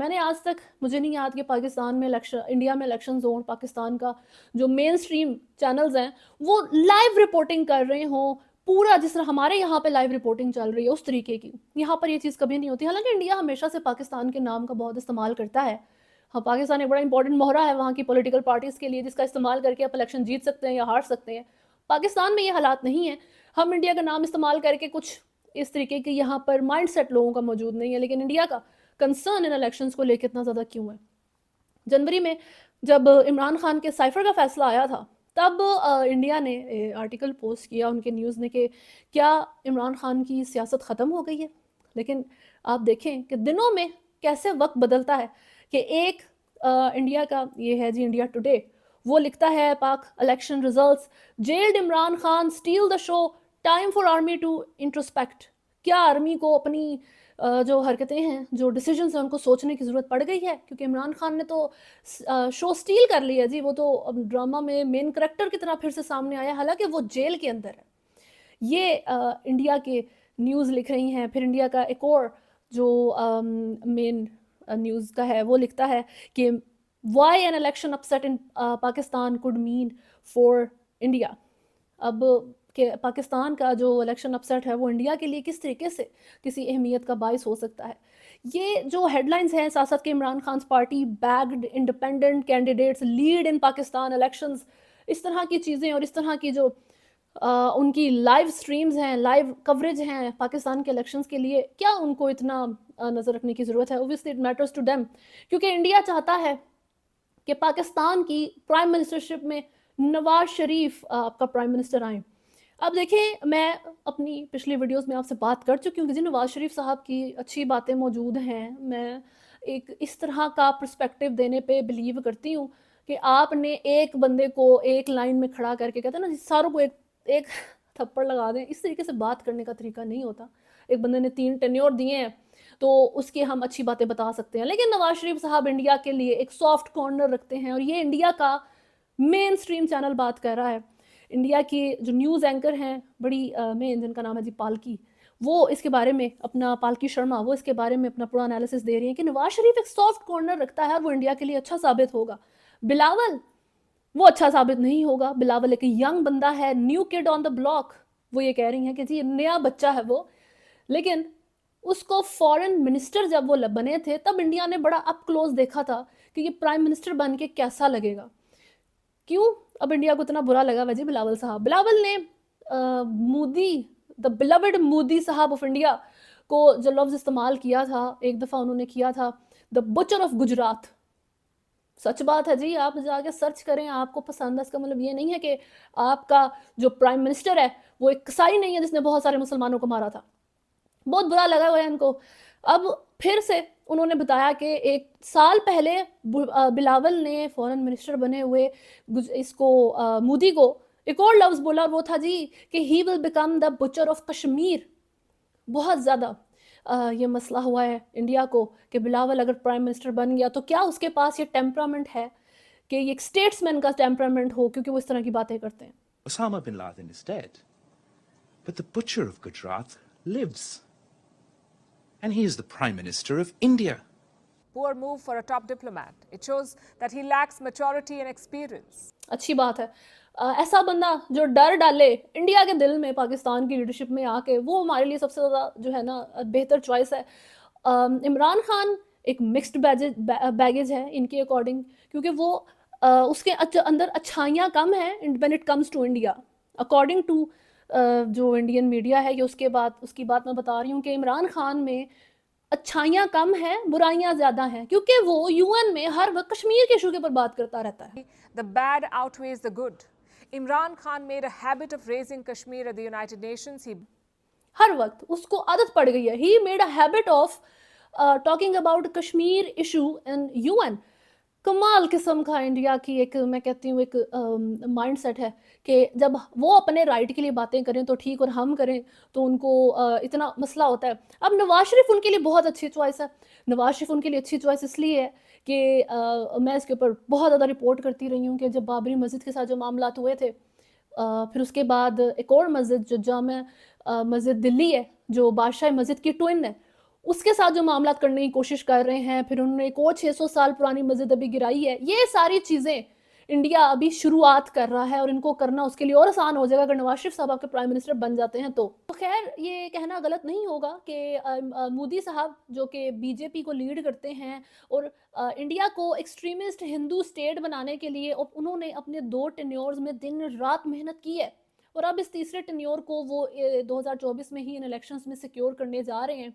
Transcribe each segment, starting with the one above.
میں نے آج تک مجھے نہیں یاد کہ پاکستان میں انڈیا میں الیکشنز ہوں، پاکستان کا جو مین سٹریم چینلز ہیں وہ لائیو رپورٹنگ کر رہے ہوں پورا، جس طرح ہمارے یہاں پہ لائیو رپورٹنگ چل رہی ہے اس طریقے کی. یہاں پر یہ چیز کبھی نہیں ہوتی. حالانکہ انڈیا ہمیشہ سے پاکستان کے نام کا بہت استعمال کرتا ہے. ہاں، پاکستان ایک بڑا امپورٹنٹ مہرہ ہے وہاں کی پولیٹیکل پارٹیز کے لیے، جس کا استعمال کر کے آپ الیکشن جیت سکتے ہیں یا ہار سکتے ہیں. پاکستان میں یہ حالات نہیں ہیں. ہم انڈیا کا نام استعمال کر کے کچھ اس طریقے کے یہاں پر مائنڈ سیٹ لوگوں کا موجود نہیں ہے. لیکن انڈیا کا کنسرن ان الیکشنز کو لے کے اتنا زیادہ کیوں ہے؟ جنوری میں جب عمران خان کے سائفر کا فیصلہ آیا تھا تب انڈیا نے آرٹیکل پوسٹ کیا ان کے نیوز نے کہ کیا عمران خان کی سیاست ختم ہو گئی ہے. لیکن آپ دیکھیں کہ دنوں میں کیسے وقت بدلتا ہے کہ ایک انڈیا کا یہ ہے جی انڈیا ٹوڈے، وہ لکھتا ہے Pak election results, jailed Imran Khan steal the show, time for army to introspect. کیا آرمی کو اپنی جو حرکتیں ہیں، جو ڈیسیجنز ہیں، ان کو سوچنے کی ضرورت پڑ گئی ہے؟ کیونکہ عمران خان نے تو شو سٹیل کر لیا جی، وہ تو ڈرامہ میں مین کریکٹر کی طرح پھر سے سامنے آیا، حالانکہ وہ جیل کے اندر ہے. یہ انڈیا کے نیوز لکھ رہی ہیں. پھر انڈیا کا ایک اور جو مین نیوز کا ہے وہ لکھتا ہے کہ why an election upset in Pakistan could mean for India. اب کہ پاکستان کا جو الیکشن اپسیٹ ہے وہ انڈیا کے لیے کس طریقے سے کسی اہمیت کا باعث ہو سکتا ہے. یہ جو ہیڈ لائنز ہیں سیاست کے، Imran Khan party backed independent candidates lead in Pakistan elections, اس طرح کی چیزیں اور اس طرح کی جو ان کی لائیو سٹریمز ہیں، لائیو کوریج ہیں پاکستان کے الیکشنز کے لیے، کیا ان کو اتنا نظر رکھنے کی ضرورت ہے؟ Obviously it matters to them, کیونکہ انڈیا چاہتا ہے کہ پاکستان کی پرائم منسٹرشپ میں نواز شریف آپ کا پرائم منسٹر آئیں. اب دیکھیں، میں اپنی پچھلی ویڈیوز میں آپ سے بات کر چکی ہوں کہ جی نواز شریف صاحب کی اچھی باتیں موجود ہیں. میں ایک اس طرح کا پرسپیکٹیو دینے پہ بلیو کرتی ہوں کہ آپ نے ایک بندے کو ایک لائن میں کھڑا کر کے، کہتے ہیں نا ساروں کو ایک تھپڑ لگا دیں، اس طریقے سے بات کرنے کا طریقہ نہیں ہوتا. ایک بندے نے 3 ٹینیور دیے ہیں تو اس کے ہم اچھی باتیں بتا سکتے ہیں، لیکن نواز شریف صاحب انڈیا کے لیے ایک سافٹ کارنر رکھتے ہیں، اور یہ انڈیا کا مین سٹریم چینل بات کر رہا ہے. انڈیا کی جو نیوز اینکر ہیں بڑی مین، جن کا نام ہے جی پالکی، وہ اس کے بارے میں اپنا، پالکی شرما، وہ اس کے بارے میں اپنا پورا انالیسس دے رہی ہیں کہ نواز شریف ایک سافٹ کارنر رکھتا ہے اور وہ انڈیا کے لیے اچھا ثابت ہوگا. بلاول وہ اچھا ثابت نہیں ہوگا. بلاول ایک ینگ بندہ ہے، new could on the block. وہ یہ کہہ رہی ہیں کہ جی نیا بچہ ہے وہ، لیکن اس کو فورن منسٹر جب وہ بنے تھے تب انڈیا نے بڑا اپ کلوز دیکھا تھا کہ یہ پرائم منسٹر بن کے کیسا لگے گا. کیوں اب انڈیا کو اتنا برا لگا وجہ بلاول صاحب؟ بلاول نے مودی، دا بلوڈ مودی صاحب آف انڈیا کو جو لفظ استعمال کیا تھا، ایک دفعہ انہوں نے کیا تھا دا بچر آف گجرات. سچ بات ہے جی، آپ جا کے سرچ کریں، آپ کو پسند ہے. اس کا مطلب یہ نہیں ہے کہ آپ کا جو پرائم منسٹر ہے وہ ایک قصائی نہیں ہے جس نے بہت سارے مسلمانوں کو مارا تھا. بہت برا لگا ہوا ہے ان کو. اب پھر سے انہوں نے بتایا کہ 1 سال پہلے بلاول نے فورن منسٹر بنے ہوئے اس کو مودی کو ایک اور لفظ بولا، اور وہ تھا جی کہ he will become the butcher of Kashmir. بہت زیادہ یہ مسئلہ ہوا ہے انڈیا کو کہ بلاول اگر پرائم منسٹر بن گیا تو کیا اس کے پاس یہ ٹیمپرامنٹ ہے کہ یہ ایک سٹیٹس مین کا ٹیمپرامنٹ ہو، کیونکہ وہ اس طرح کی باتیں کرتے ہیں. Osama bin Laden is dead, but the butcher of Gujarat lives. And he is the Prime Minister of India. Poor move for a top diplomat. It shows that he lacks maturity and experience. اچھی بات ہے. ایسا بندہ جو ڈر ڈالے India کے دل میں پاکستان کی لیڈرشپ میں آ کے، وہ ہمارے لیے سب سے زیادہ جو ہے نا بہتر چوائس ہے. عمران خان ایک مکسڈ بیگیج ہے ان کے اکارڈنگ، کیونکہ وہ اس کے اندر اچھائیاں کم ہیں when it comes to India according to جو انڈین میڈیا ہے. یہ اس کی بات میں بتا رہی ہوں کہ عمران خان میں اچھائیاں کم ہیں، برائیاں زیادہ ہیں، کیونکہ وہ UN میں ہر وقت کشمیر کے ایشو کے اوپر بات کرتا رہتا ہے. The bad outweighs the good. Imran Khan made a habit of raising Kashmir at the United Nations. ہر وقت اس کو عادت پڑ گئی ہے. He made a habit of talking about Kashmir issue in UN. کمال قسم کا انڈیا کی ایک، میں کہتی ہوں ایک مائنڈ سیٹ ہے کہ جب وہ اپنے رائٹ کے لیے باتیں کریں تو ٹھیک، اور ہم کریں تو ان کو اتنا مسئلہ ہوتا ہے. اب نواز شریف ان کے لیے بہت اچھی چوائس ہے. نواز شریف ان کے لیے اچھی چوائس اس لیے ہے کہ میں اس کے اوپر بہت زیادہ رپورٹ کرتی رہی ہوں کہ جب بابری مسجد کے ساتھ جو معاملات ہوئے تھے، پھر اس کے بعد ایک اور مسجد جو جامع مسجد دلی ہے، جو بادشاہ مسجد کی ٹوئن ہے، اس کے ساتھ جو معاملات کرنے کی کوشش کر رہے ہیں، پھر انہوں نے ایک اور 600 سال پرانی مسجد ابھی گرائی ہے. یہ ساری چیزیں انڈیا ابھی شروعات کر رہا ہے، اور ان کو کرنا اس کے لیے اور آسان ہو جائے گا اگر نواز شریف صاحب آپ کے پرائم منسٹر بن جاتے ہیں تو خیر یہ کہنا غلط نہیں ہوگا کہ مودی صاحب جو کہ بی جے پی کو لیڈ کرتے ہیں اور انڈیا کو ایکسٹریمسٹ ہندو اسٹیٹ بنانے کے لیے انہوں نے اپنے 2 ٹینیورز میں دن رات محنت کی ہے، اور اب اس تیسرے ٹینیور کو وہ 2024 میں ہی ان الیکشنز میں سیکیور کرنے جا رہے ہیں.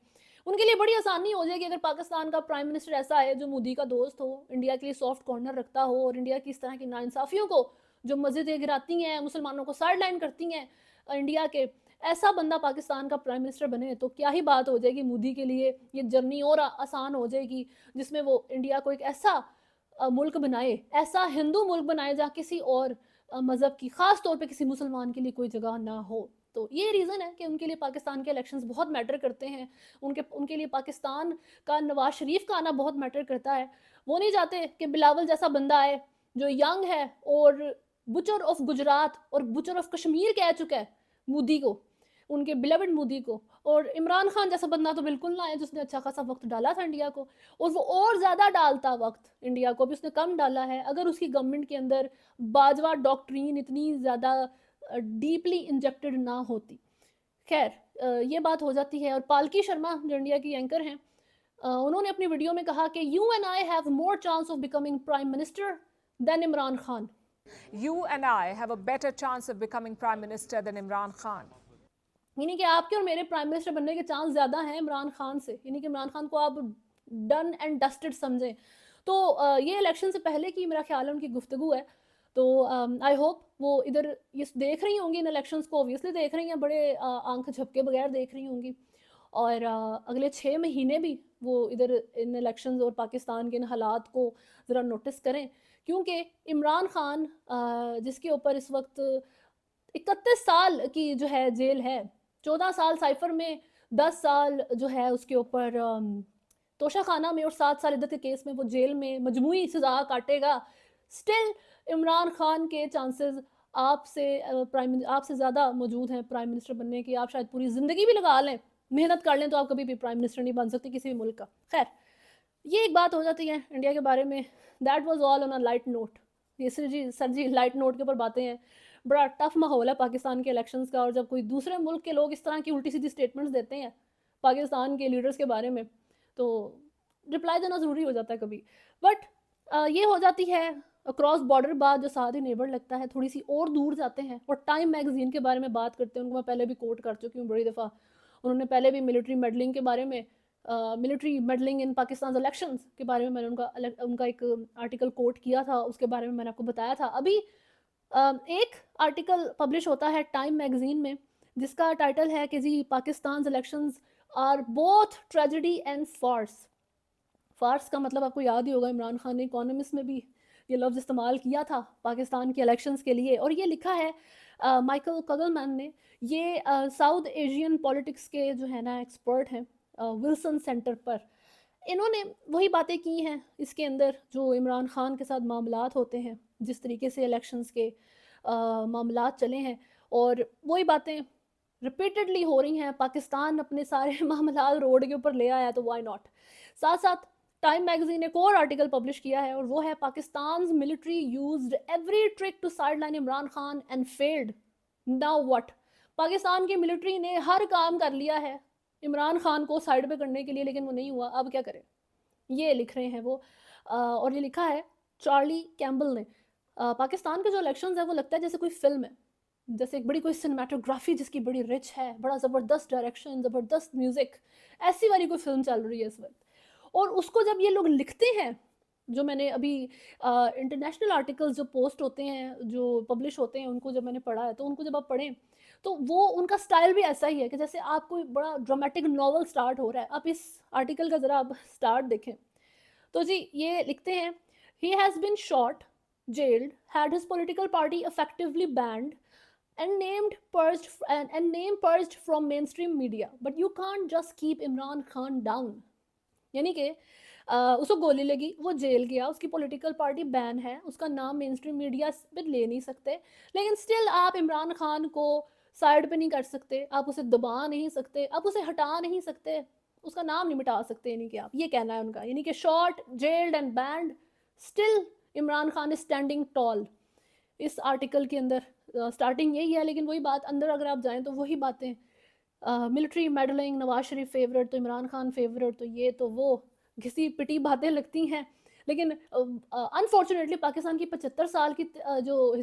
ان کے لیے بڑی آسانی ہو جائے گی اگر پاکستان کا پرائم منسٹر ایسا ہے جو مودی کا دوست ہو، انڈیا کے لیے سافٹ کارنر رکھتا ہو، اور انڈیا کی اس طرح کی ناانصافیوں کو جو مسجدیں گراتی ہیں، مسلمانوں کو سائڈ لائن کرتی ہیں انڈیا کے، ایسا بندہ پاکستان کا پرائم منسٹر بنے تو کیا ہی بات ہو جائے گی مودی کے لیے. یہ جرنی اور آسان ہو جائے گی جس میں وہ انڈیا کو ایک ایسا ملک بنائے، ایسا ہندو ملک بنائے جہاں کسی اور مذہب کی، خاص طور پہ کسی مسلمان کے لیے کوئی جگہ نہ ہو. تو یہ ریزن ہے کہ ان کے لیے پاکستان کے الیکشنز بہت میٹر کرتے ہیں، ان کے لیے پاکستان کا نواز شریف کا آنا بہت میٹر کرتا ہے. وہ نہیں چاہتے کہ بلاول جیسا بندہ آئے جو ینگ ہے اور بچر آف گجرات اور بچر آف کشمیر کہہ چکا ہے مودی کو، ان کے بلیوڈ مودی کو، اور عمران خان جیسا بندہ تو بالکل نہ آئے جس نے اچھا خاصا وقت ڈالا تھا انڈیا کو، اور وہ اور زیادہ ڈالتا وقت انڈیا کو، ابھی اس نے کم ڈالا ہے اگر اس کی گورنمنٹ کے اندر باجوہ ڈاکٹرین اتنی زیادہ ڈیپلی انجیکٹڈ نہ ہوتی. خیر یہ بات ہو جاتی ہے. اور پالکی شرما جو انڈیا کی اینکر ہیں، انہوں نے اپنی ویڈیو میں کہا کہ you and I have more chance of becoming prime minister than Imran Khan. You and I have a better chance of becoming Prime Minister than Imran Khan. یعنی کہ آپ کے اور میرے پرائم منسٹر بننے کے چانس زیادہ ہیں عمران خان سے، یعنی کہ عمران خان کو آپ ڈن اینڈ ڈسٹڈ سمجھیں. تو یہ الیکشن سے پہلے کی میرا خیال ہے ان کی گفتگو ہے. تو آئی ہوپ وہ ادھر یہ دیکھ رہی ہوں گی ان الیکشنز کو، اوبویسلی دیکھ رہی ہیں، بڑے آنکھ جھپکے بغیر دیکھ رہی ہوں گی، اور اگلے 6 مہینے بھی وہ ادھر ان الیکشنز اور پاکستان کے ان حالات کو ذرا نوٹس کریں، کیونکہ عمران خان جس کے اوپر اس وقت 31 سال کی جو ہے جیل ہے، 14 سال سائفر میں، 10 سال جو ہے اس کے اوپر توشہ خانہ میں، اور 7 سال عدت کے کیس میں وہ جیل میں مجموعی سزا کاٹے گا. سٹل عمران خان کے چانسز آپ سے زیادہ موجود ہیں پرائم منسٹر بننے کی. آپ شاید پوری زندگی بھی لگا لیں، محنت کر لیں، تو آپ کبھی بھی پرائم منسٹر نہیں بن سکتے کسی بھی ملک کا. خیر یہ ایک بات ہو جاتی ہے انڈیا کے بارے میں. That was all on a light note. یہ سر جی لائٹ نوٹ کے اوپر باتیں ہیں. بڑا ٹف ماحول ہے پاکستان کے الیکشنز کا، اور جب کوئی دوسرے ملک کے لوگ اس طرح کی الٹی سیدھی سٹیٹمنٹس دیتے ہیں پاکستان کے لیڈرز کے بارے میں تو رپلائی دینا ضروری ہو جاتا ہے کبھی. بٹ یہ ہو جاتی ہے اکراس بارڈر بات جو ساتھ ہی نیبر لگتا ہے. تھوڑی سی اور دور جاتے ہیں اور ٹائم میگزین کے بارے میں بات کرتے ہیں. ان کو میں پہلے بھی کوٹ کر چکی ہوں بڑی دفعہ. انہوں نے پہلے بھی ملٹری میڈلنگ کے بارے میں، ملٹری میڈلنگ ان پاکستان الیکشنز کے بارے میں نے ان کا ایک آرٹیکل کوٹ کیا تھا، اس کے بارے میں نے آپ کو بتایا تھا. ابھی ایک آرٹیکل پبلش ہوتا ہے ٹائم میگزین میں جس کا ٹائٹل ہے کہ جی Pakistan elections are both tragedy and farce. Farce کا مطلب آپ کو یاد ہی ہوگا، عمران خان نے اکانومسٹ میں بھی یہ لفظ استعمال کیا تھا پاکستان کے الیکشنز کے لیے. اور یہ لکھا ہے مائیکل کگلمین نے. یہ ساؤتھ ایشین پولیٹکس کے جو ہے نا ایکسپرٹ ہیں ولسن سینٹر پر. انہوں نے وہی باتیں کی ہیں اس کے اندر جو عمران خان کے ساتھ معاملات ہوتے ہیں، جس طریقے سے الیکشنز کے معاملات چلے ہیں، اور وہی باتیں ریپیٹڈلی ہو رہی ہیں. پاکستان اپنے سارے معاملات روڈ کے اوپر لے آیا تو وائی ناٹ. ساتھ ساتھ ٹائم میگزین ایک اور آرٹیکل پبلش کیا ہے، اور وہ ہے پاکستان's military used every trick to sideline Imran Khan and failed. Now what؟ Pakistan کی ملٹری نے ہر کام کر لیا ہے عمران خان کو سائڈ پہ کرنے کے لیے، لیکن وہ نہیں ہوا. اب کیا کریں؟ یہ لکھ رہے ہیں وہ. اور یہ لکھا ہے چارلی کیمبل نے. پاکستان کے جو الیکشنز ہیں وہ لگتا ہے جیسے کوئی فلم ہے، جیسے ایک بڑی کوئی سنیمیٹوگرافی جس کی بڑی رچ ہے، بڑا زبردست ڈائریکشن، زبردست میوزک، ایسی والی کوئی فلم چل رہی ہے اس وقت. اور اس کو جب یہ لوگ لکھتے ہیں، جو میں نے ابھی انٹرنیشنل آرٹیکلز جو پوسٹ ہوتے ہیں، جو پبلش ہوتے ہیں، ان کو جب میں نے پڑھا ہے تو ان کو جب آپ پڑھیں تو وہ ان کا سٹائل بھی ایسا ہی ہے کہ جیسے آپ کوئی بڑا ڈرامیٹک ناول سٹارٹ ہو رہا ہے. آپ اس آرٹیکل کا ذرا آپ سٹارٹ دیکھیں تو جی یہ لکھتے ہیں he has been shot, jailed, had his political party effectively banned and name purged from mainstream media, but you can't just keep Imran Khan down. یعنی کہ اس کو گولی لگی، وہ جیل گیا، اس کی پولیٹیکل پارٹی بین ہے، اس کا نام مین اسٹریم میڈیا پہ لے نہیں سکتے، لیکن سٹل آپ عمران خان کو سائڈ پہ نہیں کر سکتے، آپ اسے دبا نہیں سکتے، آپ اسے ہٹا نہیں سکتے. اس کا نام نہیں مٹا سکتے، یعنی کہ آپ یہ کہنا ہے ان کا، یعنی کہ shot jailed and banned still Imran Khan is standing tall. اس آرٹیکل کے اندر اسٹارٹنگ یہی ہے، لیکن وہی بات اندر اگر آپ جائیں تو وہی باتیں، ملٹری میڈلنگ، نواز شریف فیورٹ تو عمران خان فیورٹ تو یہ تو وہ گھسی پٹی باتیں لگتی ہیں. لیکن انفارچونیٹلی پاکستان کی 75 سال کی جو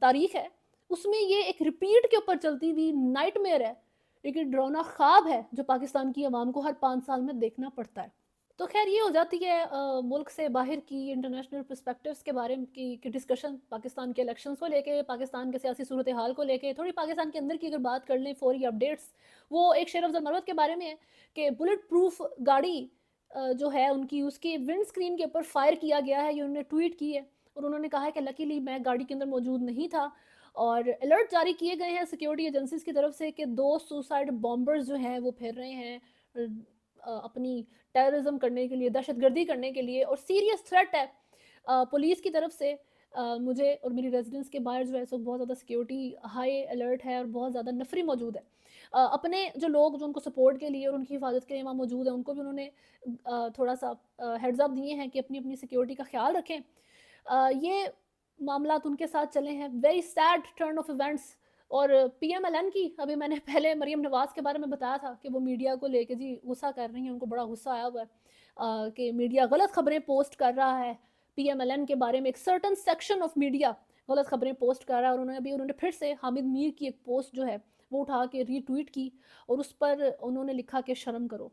تاریخ ہے اس میں یہ ایک ریپیٹ کے اوپر چلتی ہوئی نائٹ میئر ہے، ایک ڈرونا خواب ہے جو پاکستان کی عوام کو ہر 5 سال میں دیکھنا پڑتا ہے. تو خیر یہ ہو جاتی ہے ملک سے باہر کی انٹرنیشنل پرسپیکٹیوز کے بارے میں کی ڈسکشن، پاکستان کے الیکشنز کو لے کے، پاکستان کے سیاسی صورتحال کو لے کے. تھوڑی پاکستان کے اندر کی اگر بات کر لیں فوری اپڈیٹس، وہ ایک شیر افضل مروت کے بارے میں ہے کہ بلٹ پروف گاڑی جو ہے ان کی، اس کے ونڈ اسکرین کے اوپر فائر کیا گیا ہے، یہ انہوں نے ٹویٹ کی ہے. اور انہوں نے کہا ہے کہ لکیلی میں گاڑی کے اندر موجود نہیں تھا. اور الرٹ جاری کیے گئے ہیں سیکیورٹی ایجنسیز کی طرف سے کہ 2 سوسائڈ بامبرز جو ہیں وہ پھر رہے ہیں اپنی ٹیررزم کرنے کے لیے، دہشت گردی کرنے کے لیے، اور سیریس تھریٹ ہے پولیس کی طرف سے. مجھے اور میری ریزیڈنس کے باہر جو ہے سو بہت زیادہ سیکیورٹی ہائی الرٹ ہے اور بہت زیادہ نفری موجود ہے. اپنے جو لوگ جو ان کو سپورٹ کے لیے اور ان کی حفاظت کے لیے وہاں موجود ہیں ان کو بھی انہوں نے تھوڑا سا ہیڈز اپ دیے ہیں کہ اپنی اپنی سیکیورٹی کا خیال رکھیں. یہ معاملات ان کے ساتھ چلے ہیں. Very sad turn of events. اور پی ایم ایل این کی، ابھی میں نے پہلے مریم نواز کے بارے میں بتایا تھا کہ وہ میڈیا کو لے کے جی غصہ کر رہی ہیں، ان کو بڑا غصہ آیا ہوا ہے کہ میڈیا غلط خبریں پوسٹ کر رہا ہے پی ایم ایل این کے بارے میں. ایک سرٹن سیکشن آف میڈیا غلط خبریں پوسٹ کر رہا ہے. اور انہوں نے پھر سے حامد میر کی ایک پوسٹ جو ہے وہ اٹھا کے ری ٹویٹ کی اور اس پر انہوں نے لکھا کہ شرم کرو.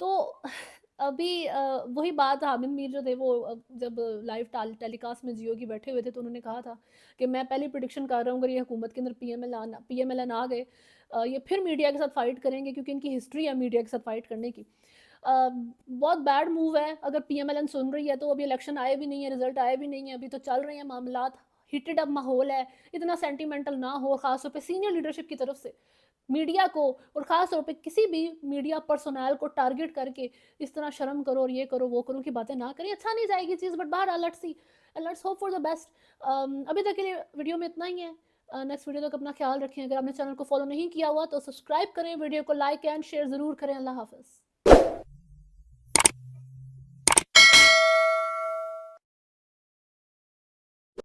تو ابھی وہی بات، حامد میر جو تھے وہ جب لائیو ٹیلی کاسٹ میں جیو کی بیٹھے ہوئے تھے تو انہوں نے کہا تھا کہ میں پہلی پریڈکشن کر رہا ہوں اگر یہ حکومت کے اندر پی ایم ایل این آ گئے یہ پھر میڈیا کے ساتھ فائٹ کریں گے، کیونکہ ان کی ہسٹری ہے میڈیا کے ساتھ فائٹ کرنے کی. بہت بیڈ موو ہے. اگر پی ایم ایل این سن رہی ہے تو ابھی الیکشن آئے بھی نہیں ہے، رزلٹ آئے بھی نہیں ہیں، ابھی تو چل رہے ہیں معاملات، ہیٹڈ اپ ماحول ہے. اتنا سینٹیمنٹل نہ ہو، خاص طور پہ سینئر لیڈرشپ کی طرف سے میڈیا کو، اور خاص طور پہ کسی بھی میڈیا پرسونل کو ٹارگٹ کر کے اس طرح شرم کرو اور یہ کرو وہ کرو کی باتیں نہ کریں. اچھا نہیں جائے گی چیز، بٹ باہر let's hope for the best. ابھی تک کے لیے ویڈیو میں اتنا ہی ہے. نیکسٹ ویڈیو تک اپنا خیال رکھیں. اگر آپ نے چینل کو فالو نہیں کیا ہوا تو سبسکرائب کریں، ویڈیو کو لائک اینڈ شیئر ضرور کریں. اللہ حافظ.